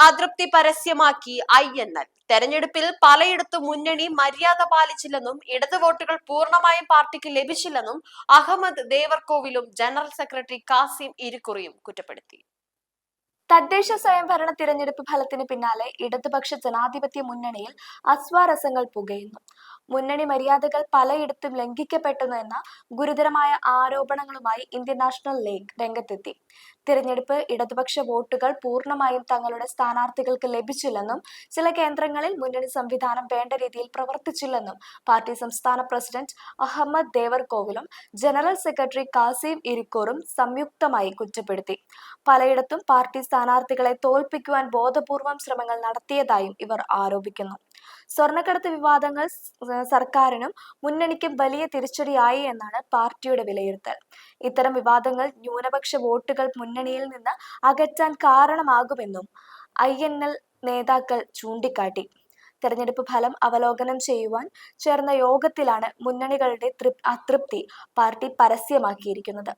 അതൃപ്തി പരസ്യമാക്കി INL. തെരഞ്ഞെടുപ്പിൽ പലയിടത്തും മുന്നണി മര്യാദ പാലിച്ചില്ലെന്നും ഇടത് വോട്ടുകൾ പൂർണ്ണമായും പാർട്ടിക്ക് ലഭിച്ചില്ലെന്നും അഹമ്മദ് ദേവർകോവിലും ജനറൽ സെക്രട്ടറി കാസിം ഇരിക്കുറിയും കുറ്റപ്പെടുത്തി. തദ്ദേശ സ്വയംഭരണ തിരഞ്ഞെടുപ്പ് ഫലത്തിന് പിന്നാലെ ഇടതുപക്ഷ ജനാധിപത്യ മുന്നണിയിൽ അസ്വാരസ്യങ്ങൾ പുകയുന്നു. മുന്നണി മര്യാദകൾ പലയിടത്തും ലംഘിക്കപ്പെട്ടുവെന്ന ഗുരുതരമായ ആരോപണങ്ങളുമായി ഇന്ത്യൻ നാഷണൽ ലീഗ് രംഗത്തെത്തി. തിരഞ്ഞെടുപ്പ് ഇടതുപക്ഷ വോട്ടുകൾ പൂർണ്ണമായും തങ്ങളുടെ സ്ഥാനാർത്ഥികൾക്ക് ലഭിച്ചില്ലെന്നും ചില കേന്ദ്രങ്ങളിൽ മുന്നണി സംവിധാനം വേണ്ട രീതിയിൽ പ്രവർത്തിച്ചില്ലെന്നും പാർട്ടി സംസ്ഥാന പ്രസിഡന്റ് അഹമ്മദ് ദേവർകോവിലും ജനറൽ സെക്രട്ടറി കാസിം ഇരിക്കൂറും സംയുക്തമായി കുറ്റപ്പെടുത്തി. പലയിടത്തും പാർട്ടി സ്ഥാനാർത്ഥികളെ തോൽപ്പിക്കുവാൻ ബോധപൂർവം ശ്രമങ്ങൾ നടത്തിയതായും ഇവർ ആരോപിക്കുന്നു. സ്വർണ്ണക്കടത്ത് വിവാദങ്ങൾ സർക്കാരിനും മുന്നണിക്കും വലിയ തിരിച്ചടിയായി എന്നാണ് പാർട്ടിയുടെ വിലയിരുത്തൽ. ഇത്തരം വിവാദങ്ങൾ ന്യൂനപക്ഷ വോട്ടുകൾ മുന്നണിയിൽ നിന്ന് അകറ്റാൻ കാരണമാകുമെന്നും INL നേതാക്കൾ ചൂണ്ടിക്കാട്ടി. തെരഞ്ഞെടുപ്പ് ഫലം അവലോകനം ചെയ്യുവാൻ ചേർന്ന യോഗത്തിലാണ് മുന്നണികളുടെ അതൃപ്തി പാർട്ടി പരസ്യമാക്കിയിരിക്കുന്നത്.